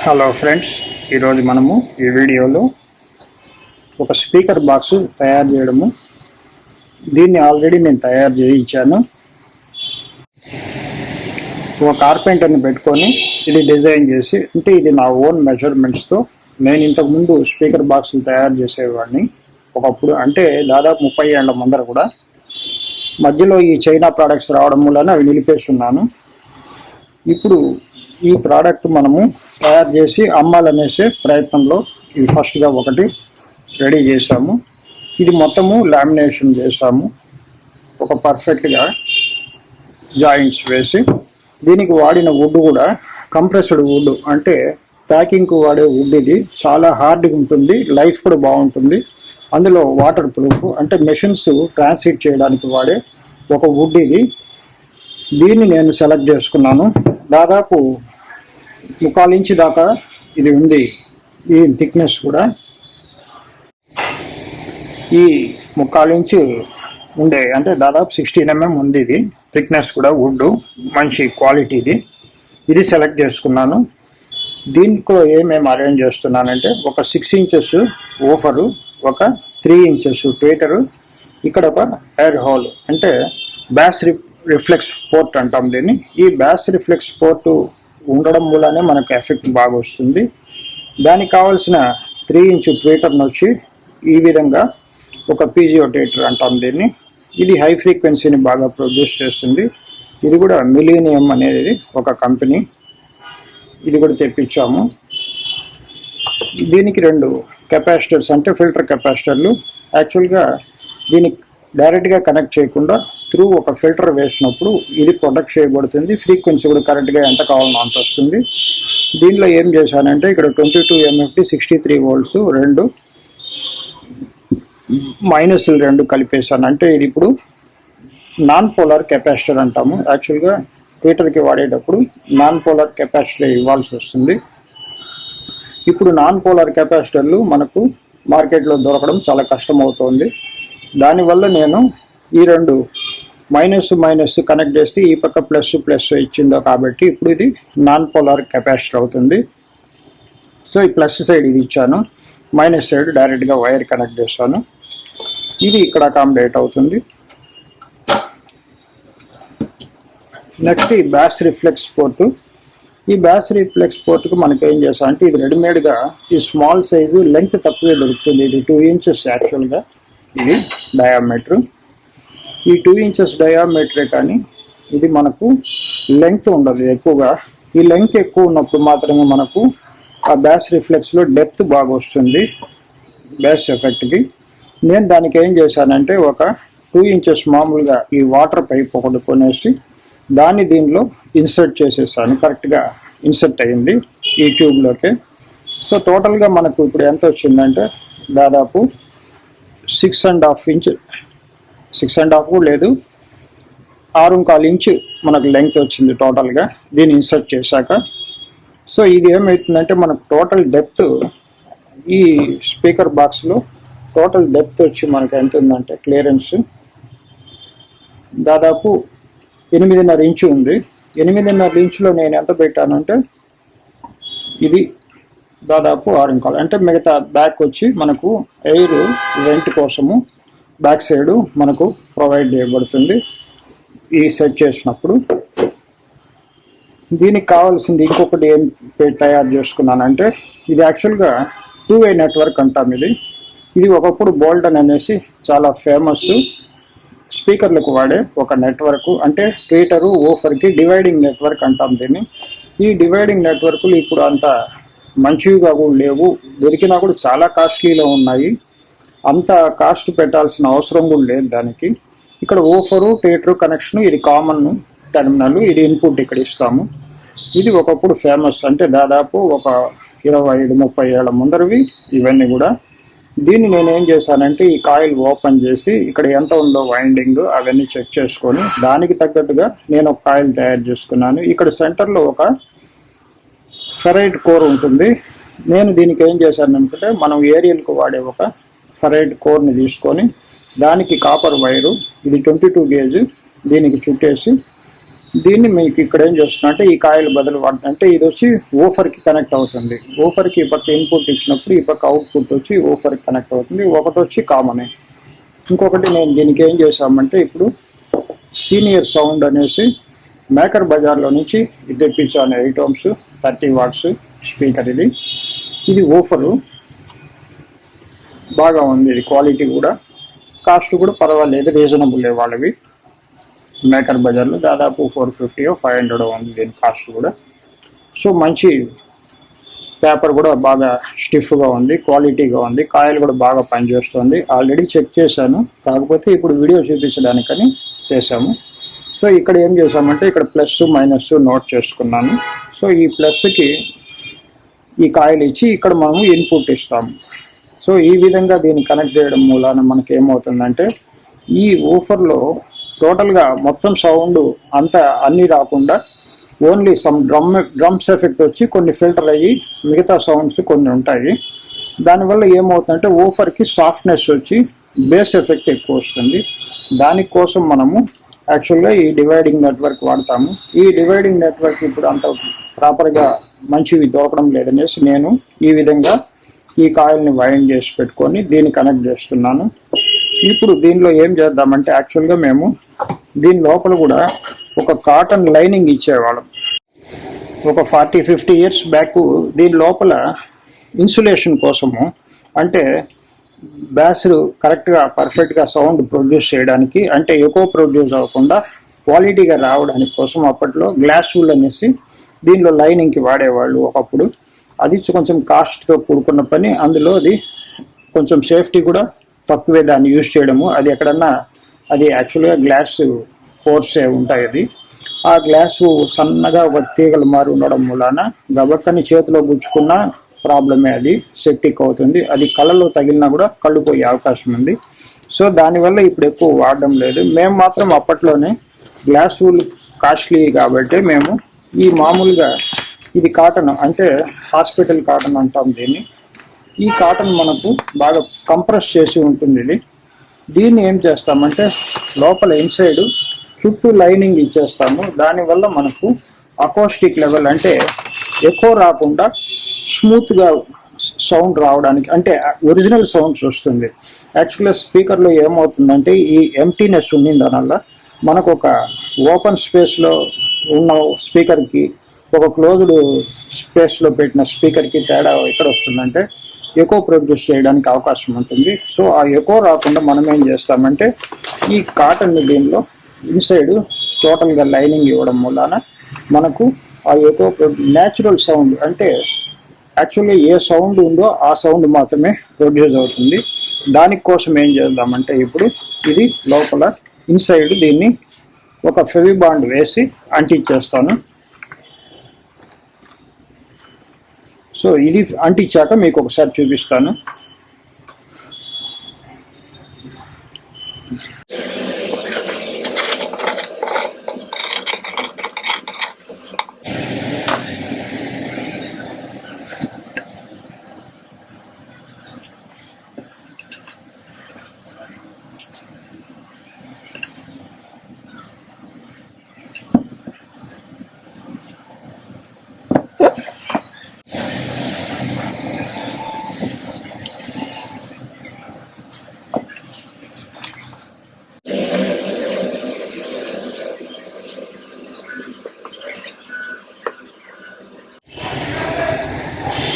Hello friends, ఈరోజు మనము ఈ వీడియోలో ఒక స్పీకర్ బాక్స్ తయారు చేయడము. దీన్ని ఆల్రెడీ నేను తయారు చేయించాను. ఒక కార్పెంటర్ని పెట్టుకొని ఇది డిజైన్ చేసి, అంటే ఇది నా ఓన్ మెజర్మెంట్స్తో నేను ఇంతకుముందు స్పీకర్ బాక్సులు తయారు చేసేవాడిని ఒకప్పుడు, అంటే దాదాపు 30 ఏళ్ల ముందర. కూడా మధ్యలో ఈ చైనా ప్రోడక్ట్స్ రావడం వలన అవి నిలిపేస్తున్నాను. ఇప్పుడు ఈ ప్రోడక్ట్ మనము తయారు చేసి అమ్మాలనేసే ప్రయత్నంలో ఇది ఫస్ట్గా ఒకటి రెడీ చేసాము. ఇది మొత్తము లామినేషన్ చేసాము, ఒక పర్ఫెక్ట్గా జాయింట్స్ వేసి. దీనికి వాడిన వుడ్ కూడా కంప్రెస్డ్ వుడ్, అంటే ప్యాకింగ్కు వాడే వుడ్. ఇది చాలా హార్డ్గా ఉంటుంది, లైఫ్ కూడా బాగుంటుంది. అందులో వాటర్ ప్రూఫ్, అంటే మెషిన్స్ ట్రాన్స్లేట్ చేయడానికి వాడే ఒక వుడ్ ఇది. దీన్ని నేను సెలెక్ట్ చేసుకున్నాను. దాదాపు 1/4 ఇంచ్ దాకా ఇది ఉంది. ఈ థిక్నెస్ కూడా ఈ 1/4 ఇంచ్ ఉండే, అంటే దాదాపు 16 mm ఉంది. ఇది థిక్నెస్ కూడా వుడ్ మంచి క్వాలిటీది. ఇది సెలెక్ట్ చేసుకున్నాను. దీంట్లో ఏమేమి అరేంజ్ చేస్తున్నానంటే, ఒక 6 ఇంచెస్ ఓఫరు, ఒక 3 ఇంచెస్ ట్వేటరు, ఇక్కడ ఒక ఎయిర్ హోల్, అంటే బ్యాస్ రిఫ్లెక్స్ పోర్ట్ అంటాం దీన్ని. ఈ బ్యాస్ రిఫ్లెక్స్ పోర్టు ఉండడం వల్లనే మనకు ఎఫెక్ట్ బాగా వస్తుంది. దానికి కావాల్సిన 3 ఇంచ్ ట్వేటర్ని వచ్చి ఈ విధంగా ఒక పీజియోటేటర్ అంటాం దీన్ని. ఇది హై ఫ్రీక్వెన్సీని బాగా ప్రొడ్యూస్ చేస్తుంది. ఇది కూడా మిలీనియం అనేది ఒక కంపెనీ, ఇది కూడా తెప్పించాము. దీనికి 2 కెపాసిటర్స్, అంటే ఫిల్టర్ కెపాసిటర్లు. యాక్చువల్గా దీనికి డైరెక్ట్గా కనెక్ట్ చేయకుండా త్రూ ఒక ఫిల్టర్ వేసినప్పుడు ఇది ప్రొటెక్ట్ చేయబడుతుంది. ఫ్రీక్వెన్సీ కూడా కరెక్ట్గా ఎంత కావాలో అంత వస్తుంది. దీనిలో ఏం చేశానంటే, ఇక్కడ 22 MFT 63 volts 2 మైనస్లు 2 కలిపేశాను. అంటే ఇది ఇప్పుడు నాన్ పోలార్ కెపాసిటర్ అంటాము. యాక్చువల్గా ట్విటర్కి వాడేటప్పుడు నాన్ పోలార్ కెపాసిటర్ ఇవ్వాల్సి వస్తుంది. ఇప్పుడు నాన్ పోలార్ కెపాసిటర్లు మనకు మార్కెట్లో దొరకడం చాలా కష్టం అవుతుంది. దానివల్ల నేను ఈ 2 మైనస్ కనెక్ట్ చేసి ఈ పక్క ప్లస్ ఇచ్చిందో, కాబట్టి ఇప్పుడు ఇది నాన్ పోలార్ కెపాసిటర్ అవుతుంది. సో ఈ ప్లస్ సైడ్ ఇది ఇచ్చాను, మైనస్ సైడ్ డైరెక్ట్గా వైర్ కనెక్ట్ చేశాను. ఇది ఇక్కడ అకామిడేట్ అవుతుంది. నెక్స్ట్ ఈ బ్యాస్ రిఫ్లెక్స్ పోర్టు. ఈ బ్యాస్ రిఫ్లెక్స్ పోర్టుకు మనకి ఏం చేస్తాం అంటే, ఇది రెడీమేడ్గా ఈ స్మాల్ సైజు లెంగ్త్ తక్కువే దొరుకుతుంది. ఇది 2 ఇంచెస్ యాక్చువల్గా ఇది డయామీటర్. ఈ 2 ఇంచెస్ డయామీటరే, కానీ ఇది మనకు లెంగ్త్ ఉండదు ఎక్కువగా. ఈ లెంగ్త్ ఎక్కువ ఉన్నప్పుడు మాత్రమే మనకు ఆ బ్యాస్ రిఫ్లెక్స్లో డెప్త్ బాగా వస్తుంది బ్యాస్ ఎఫెక్ట్కి. నేను దానికి ఏం చేశానంటే, ఒక 2 ఇంచెస్ మామూలుగా ఈ వాటర్ పైప్ ఒకటి కొనేసి దాన్ని దీనిలో ఇన్సర్ట్ చేసేసాను. కరెక్ట్గా ఇన్సర్ట్ అయ్యింది ఈ ట్యూబ్లోకి. సో టోటల్గా మనకు ఇప్పుడు ఎంత వచ్చిందంటే, దాదాపు 6.5 ఇంచ్, 6.5 కూడా లేదు, 6.25 ఇంచ్ మనకు లెంగ్త్ వచ్చింది టోటల్గా దీన్ని ఇన్సర్ట్ చేశాక. సో ఇది ఏమవుతుందంటే, మనకు టోటల్ డెప్త్ ఈ స్పీకర్ బాక్స్లో టోటల్ డెప్త్ వచ్చి మనకు ఎంత ఉందంటే, క్లియరెన్స్ దాదాపు 8.5 ఇంచు ఉంది. 8.5 ఇంచులో నేను ఎంత పెట్టానంటే, ఇది దాదాపు 6.25, అంటే మిగతా బ్యాక్ వచ్చి మనకు ఎయిర్ వెంట్ కోసము బ్యాక్ సైడ్ మనకు ప్రొవైడ్ చేయబడుతుంది ఈ సెట్ చేసినప్పుడు. దీనికి కావాల్సింది ఇంకొకటి ఏం తయారు చేసుకున్నానంటే, ఇది యాక్చువల్గా 2-way నెట్వర్క్ అంటాం. ఇది ఒకప్పుడు బోల్డన్ అనేసి చాలా ఫేమస్ స్పీకర్లకు వాడే ఒక నెట్వర్క్, అంటే ట్వీటరు ఓఫర్కి డివైడింగ్ నెట్వర్క్ అంటాం దీన్ని. ఈ డివైడింగ్ నెట్వర్క్లు ఇప్పుడు అంత మంచివిగా కూడా లేవు, దొరికినా కూడా చాలా కాస్ట్లీలో ఉన్నాయి. అంత కాస్ట్ పెట్టాల్సిన అవసరం కూడా లేదు దానికి. ఇక్కడ ఓఫరు ట్వీటరు కనెక్షన్, ఇది కామన్ టెర్మినల్, ఇది ఇన్పుట్ ఇక్కడ ఇస్తాము. ఇది ఒకప్పుడు ఫేమస్, అంటే దాదాపు ఒక 25-30 ఏళ్ల ముందరవి ఇవన్నీ కూడా. దీన్ని నేను ఏం చేశానంటే, ఈ కాయిల్ ఓపెన్ చేసి ఇక్కడ ఎంత ఉందో వైండింగ్ అవన్నీ చెక్ చేసుకొని దానికి తగ్గట్టుగా నేను ఒక కాయిల్ తయారు చేసుకున్నాను. ఇక్కడ సెంటర్లో ఒక ఫెరైట్ కోర్ ఉంటుంది. నేను దీనికి ఏం చేశాను అనుకుంటే, మనం ఏరియల్కు వాడే ఒక ఫెరైట్ కోర్ని తీసుకొని దానికి కాపర్ వైరు, ఇది 22 గేజ్, దీనికి చుట్టేసి దీన్ని మీకు ఇక్కడ ఏం చేస్తున్నా అంటే ఈ కాయిల్ బదులు వాడుతుంటే ఇది వచ్చి ఓఫర్కి కనెక్ట్ అవుతుంది. ఓఫర్కి ఈ పక్క ఇన్పుట్ ఇచ్చినప్పుడు ఈ పక్క అవుట్పుట్ వచ్చి ఓఫర్కి కనెక్ట్ అవుతుంది. ఒకటి వచ్చి కామనే. ఇంకొకటి నేను దీనికి ఏం చేశామంటే ఇప్పుడు సీనియర్ సౌండ్ అనేసి మేకర్ బజార్లో నుంచి ఇది తెప్పించాను. 8 ohms 30 watts స్పీకర్. ఇది ఓఫరు బాగా ఉంది. ఇది క్వాలిటీ కూడా కాస్ట్ కూడా పర్వాలేదు, రీజనబుల్ వాళ్ళవి. మేకర్ బజార్లో దాదాపు 450 or 500 ఉంది దీని కాస్ట్ కూడా. సో మంచి పేపర్ కూడా బాగా స్టిఫ్గా ఉంది, క్వాలిటీగా ఉంది. కాయిల్ కూడా బాగా పనిచేస్తుంది. ఆల్రెడీ చెక్ చేశాను, కాకపోతే ఇప్పుడు వీడియో చూపించడానికని చేశాము. సో ఇక్కడ ఏం చేసామంటే ఇక్కడ ప్లస్ మైనస్ నోట్ చేసుకున్నాను. సో ఈ ప్లస్కి ఈ కాయిల్ ఇచ్చి ఇక్కడ మనము ఇన్పుట్ ఇస్తాము. సో ఈ విధంగా దీన్ని కనెక్ట్ చేయడం మూలాన మనకి ఏమవుతుందంటే ఈ ఊఫర్లో టోటల్గా మొత్తం సౌండ్ అంతా అన్నీ రాకుండా ఓన్లీ సమ్ డ్రమ్స్ ఎఫెక్ట్ వచ్చి కొన్ని ఫిల్టర్ అయ్యి మిగతా సౌండ్స్ కొన్ని ఉంటాయి. దానివల్ల ఏమవుతుందంటే ఊఫర్కి సాఫ్ట్నెస్ వచ్చి బేస్ ఎఫెక్ట్ ఎక్కువ వస్తుంది. దానికోసం మనము యాక్చువల్గా ఈ డివైడింగ్ నెట్వర్క్ వాడతాము. ఈ డివైడింగ్ నెట్వర్క్ ఇప్పుడు అంత ప్రాపర్గా మంచివి దొరకడం లేదనేసి నేను ఈ విధంగా ఈ కాయిల్ని వైండ్ చేసి పెట్టుకొని దీన్ని కనెక్ట్ చేస్తున్నాను. ఇప్పుడు దీనిలో ఏం చేద్దామంటే యాక్చువల్గా మేము దీని లోపల కూడా ఒక కాటన్ లైనింగ్ ఇచ్చేవాళ్ళం. ఒక 40-50 years బ్యాక్ దీని లోపల ఇన్సులేషన్ కోసము, అంటే బ్యాస్ కరెక్ట్గా పర్ఫెక్ట్గా సౌండ్ ప్రొడ్యూస్ చేయడానికి, అంటే ఎక్కువ ప్రొడ్యూస్ అవ్వకుండా క్వాలిటీగా రావడానికి కోసం అప్పట్లో గ్లాస్ వూల్ అనేసి దీనిలో లైనింగ్కి వాడేవాళ్ళు ఒకప్పుడు. అది కొంచెం కాస్ట్తో కూడుకున్న పని. అందులో అది కొంచెం సేఫ్టీ కూడా తక్కువే దాన్ని యూజ్ చేయడము. అది ఎక్కడన్నా అది యాక్చువల్గా గ్లాస్ పోర్సే ఉంటాయి. అది ఆ గ్లాసు సన్నగా ఒక తీగలు మారి ఉండడం మూలాన గబక్కని చేతిలో గుచ్చుకున్న ప్రాబ్లమే, అది సెప్టిక్ అవుతుంది. అది కళ్ళలో తగిలినా కూడా కళ్ళు పోయే అవకాశం ఉంది. సో దానివల్ల ఇప్పుడు ఎక్కువ వాడడం లేదు. మేము మాత్రం అప్పట్లోనే గ్లాస్ వూల్ కాస్ట్లీ కాబట్టి మేము ఈ మామూలుగా ఇది కాటన్, అంటే హాస్పిటల్ కాటన్ అంటాం దీన్ని. ఈ కాటన్ మనకు బాగా కంప్రెస్ చేసి ఉంటుంది. దీన్ని ఏం చేస్తామంటే లోపల ఇన్సైడ్ చుట్టూ లైనింగ్ ఇచ్చేస్తాము. దానివల్ల మనకు అకోస్టిక్ లెవెల్, అంటే ఎక్కువ రాకుండా స్మూత్గా సౌండ్ రావడానికి, అంటే ఒరిజినల్ సౌండ్స్ వస్తుంది. యాక్చువల్గా స్పీకర్లో ఏమవుతుందంటే ఈ ఎంటీనెస్ ఉంది, దానివల్ల మనకు ఒక ఓపెన్ స్పేస్లో ఉన్న స్పీకర్కి ఒక క్లోజ్డ్ స్పేస్లో పెట్టిన స్పీకర్కి తేడా ఎక్కడ వస్తుందంటే ఎక్కువ ప్రొడ్యూస్ చేయడానికి అవకాశం ఉంటుంది. సో ఆ ఎక్కువ రాకుండా మనం ఏం చేస్తామంటే ఈ కాటన్ దీనిలో ఇన్సైడ్ టోటల్గా లైనింగ్ ఇవ్వడం వలన మనకు ఆ ఎక్కువ న్యాచురల్ సౌండ్, అంటే యాక్చువల్గా ఏ సౌండ్ ఉందో ఆ సౌండ్ మాత్రమే ప్రొడ్యూస్ అవుతుంది. దానికోసం ఏం చేద్దామంటే ఇప్పుడు ఇది లోపల ఇన్సైడ్ దీన్ని ఒక ఫెవిబాండ్ వేసి అంటించేస్తాను. సో ఇది అంటించాక మీకు ఒకసారి చూపిస్తాను.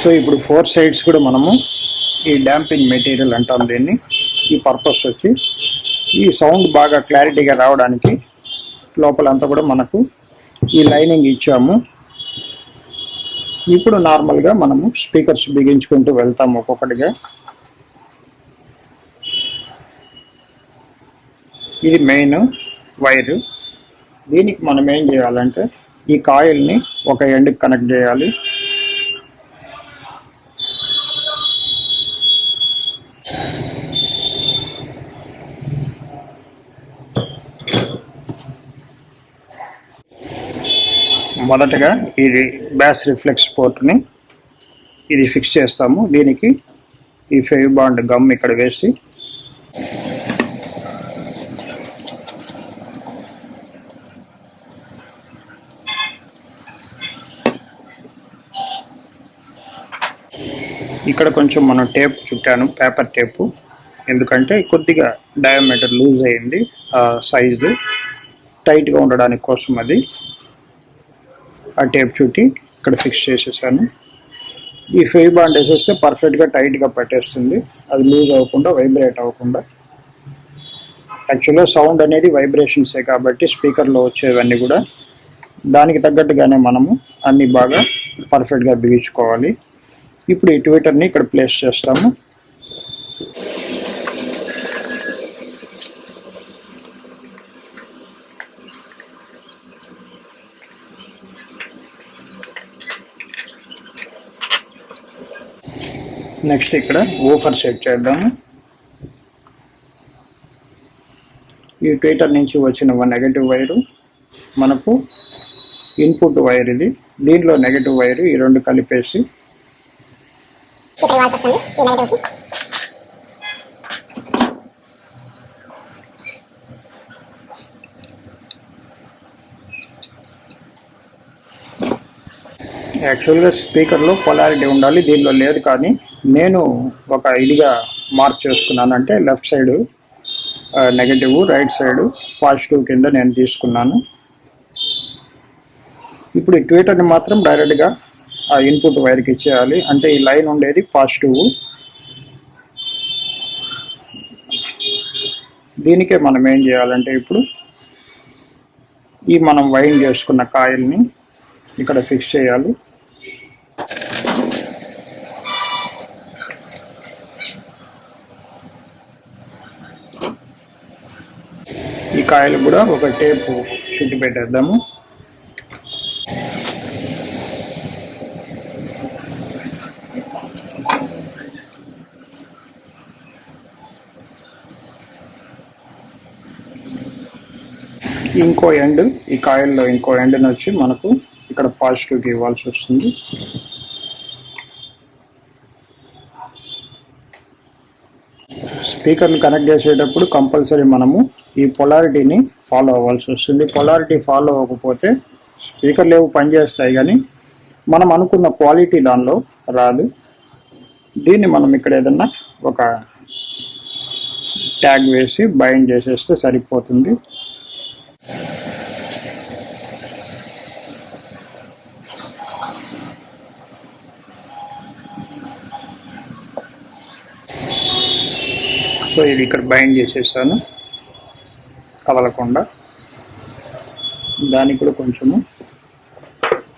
సో ఇప్పుడు 4 sides కూడా మనము ఈ డాంపింగ్ మెటీరియల్ అంటాం దీన్ని. ఈ పర్పస్ వచ్చి ఈ సౌండ్ బాగా క్లారిటీగా రావడానికి లోపలంతా కూడా మనకు ఈ లైనింగ్ ఇచ్చాము. ఇప్పుడు నార్మల్గా మనము స్పీకర్స్ బిగించుకుంటూ వెళ్తాము ఒక్కొక్కటిగా. ఇది మెయిన్ వైరు. దీనికి మనం ఏం చేయాలంటే ఈ కాయిల్ని ఒక ఎండ్కి కనెక్ట్ చేయాలి. మొదటగా ఇది బ్యాస్ రిఫ్లెక్స్ పోర్ట్ని ఇది ఫిక్స్ చేస్తాము. దీనికి ఈ ఫెవిబాండ్ గమ్ ఇక్కడ వేసి ఇక్కడ కొంచెం మనం టేప్ చుట్టాను, పేపర్ టేపు, ఎందుకంటే కొద్దిగా డయామీటర్ లూజ్ అయింది, సైజు టైట్గా ఉండడానికి కోసం అది ఆ టేప్ చుట్టి ఇక్కడ ఫిక్స్ చేసేసాను. ఈ ఫెవి బాండ్ వేసేస్తే పర్ఫెక్ట్గా టైట్గా పట్టేస్తుంది, అది లూజ్ అవ్వకుండా వైబ్రేట్ అవ్వకుండా. యాక్చువల్గా సౌండ్ అనేది వైబ్రేషన్సే కాబట్టి స్పీకర్లో వచ్చేవన్నీ కూడా దానికి తగ్గట్టుగానే మనము అన్నీ బాగా పర్ఫెక్ట్గా బిగించుకోవాలి. ఇప్పుడు ఈ ట్విటర్ని ఇక్కడ ప్లేస్ చేస్తాము. నెక్స్ట్ ఇక్కడ వూఫర్ సెట్ చేద్దాము. ఈ ట్విటర్ నుంచి వచ్చిన నెగటివ్ వైరు మనకు ఇన్పుట్ వైర్, ఇది దీనిలో నెగటివ్ వైరు, ఈ రెండు కలిపేసి యాక్చువల్గా స్పీకర్లో పొలారిటీ ఉండాలి, దీనిలో లేదు. కానీ నేను ఒక ఇదిగా మార్క్ చేసుకున్నాను, అంటే left side negative, right side positive కింద నేను తీసుకున్నాను. ఇప్పుడు ఈ ట్విటర్ని మాత్రం డైరెక్ట్గా ఆ ఇన్పుట్ వైర్కి ఇచ్చేయాలి, అంటే ఈ లైన్ ఉండేది పాజిటివ్. దీనికే మనం ఏం చేయాలంటే ఇప్పుడు ఈ మనం వైండ్ చేసుకున్న కాయిల్ని ఇక్కడ ఫిక్స్ చేయాలి. ఈ కాయిల్ కూడా ఒక టేపు చుట్టి పెట్టేద్దాము. ఇంకో ఎండ్, ఈ కాయిల్లో ఇంకో ఎండ్ని వచ్చి మనకు ఇక్కడ పాజిటివ్కి ఇవ్వాల్సి వస్తుంది. స్పీకర్ని కనెక్ట్ చేసేటప్పుడు కంపల్సరీ మనము ఈ పొలారిటీని ఫాలో అవ్వాల్సి వస్తుంది. పొలారిటీ ఫాలో అవ్వకపోతే స్పీకర్లు ఏవో పనిచేస్తాయి కానీ మనం అనుకున్న క్వాలిటీ దానిలో రాదు. దీన్ని మనం ఇక్కడ ఏదన్నా ఒక ట్యాగ్ వేసి బైండ్ చేసేస్తే సరిపోతుంది. సో ఇది ఇక్కడ బైండ్ చేసేసాను కదలకుండా. దానికి కూడా కొంచెము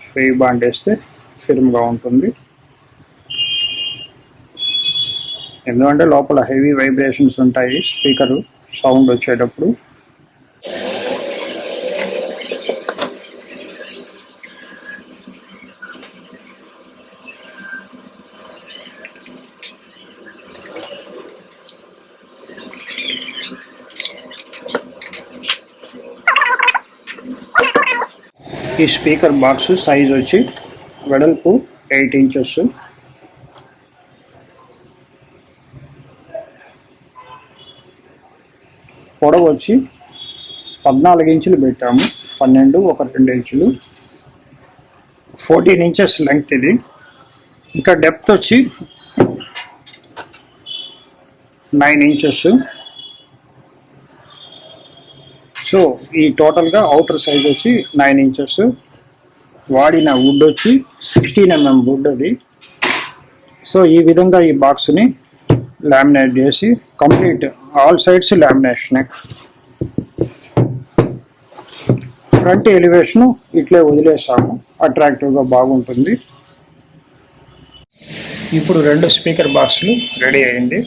ఫెవి బాండ్ వేస్తే ఫిర్మ్గా ఉంటుంది, ఎందుకంటే లోపల హెవీ వైబ్రేషన్స్ ఉంటాయి స్పీకరు సౌండ్ వచ్చేటప్పుడు. ఈ స్పీకర్ బాక్స్ సైజ్ వచ్చి వెడల్పు 8 ఇంచెస్, పొడవు వచ్చి 14 ఇంచులు పెట్టాము, 12 ఒక 2 ఇంచులు, 14 ఇంచెస్ లెంగ్త్ ఇది. ఇంకా డెప్త్ వచ్చి 9 ఇంచెస్. సో ఈ టోటల్గా అవుటర్ సైజ్ వచ్చి 9 ఇంచెస్. వాడిన వుడ్ వచ్చి 16 mm వుడ్ అది. సో ఈ విధంగా ఈ బాక్స్ని లామినేట్ చేసి కంప్లీట్ ఆల్ సైడ్స్ లామినేషనే. ఫ్రంట్ ఎలివేషను ఇట్లే వదిలేసాము, అట్రాక్టివ్గా బాగుంటుంది. ఇప్పుడు 2 స్పీకర్ బాక్సులు రెడీ అయింది.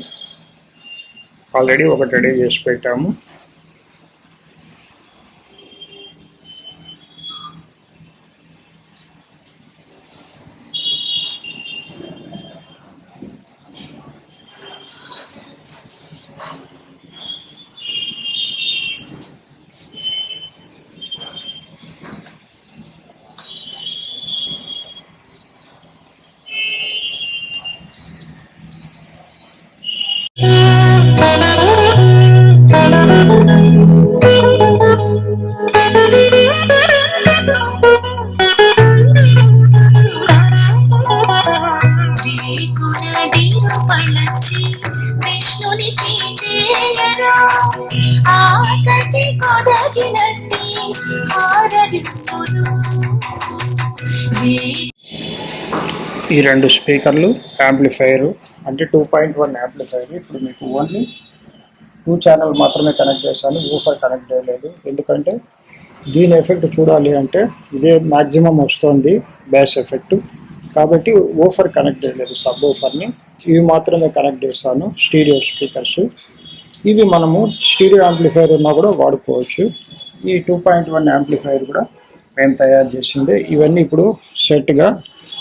ఆల్రెడీ ఒకటి రెడీ చేసి పెట్టాము. Thank you. ఈ రెండు స్పీకర్లు యాంప్లిఫైయర్ అంటే 2.1 యాంప్లిఫైయర్. ఇప్పుడు మీకు ఓన్లీ 2 ఛానల్ మాత్రమే కనెక్ట్ చేశాను, ఊఫర్ కనెక్ట్ చేయలేదు. ఎందుకంటే దీని ఎఫెక్ట్ చూడాలి అంటే ఇదే మ్యాక్సిమం వస్తుంది బేస్ ఎఫెక్ట్, కాబట్టి ఊఫర్ కనెక్ట్ చేయలేదు, సబ్ ఊఫర్ని. ఇవి మాత్రమే కనెక్ట్ చేశాను, స్టీరియో స్పీకర్స్. ఇవి మనము స్టీరియో యాంప్లిఫైయర్ ఉన్నా కూడా వాడుకోవచ్చు. ఈ 2.1 యాంప్లిఫైయర్ కూడా మేము తయారు చేసిందే. ఇవన్నీ ఇప్పుడు సెట్గా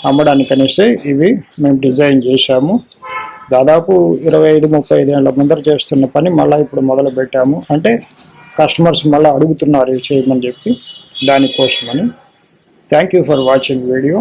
అమ్మడానికి అనేసి ఇవి మేము డిజైన్ చేశాము. దాదాపు 25-35 ఏళ్ళ ముందర చేస్తున్న పని మళ్ళీ ఇప్పుడు మొదలు పెట్టాము. అంటే కస్టమర్స్ మళ్ళీ అడుగుతున్నారు ఇవి చేయమని చెప్పి, దానికోసమని. Thank you for watching video.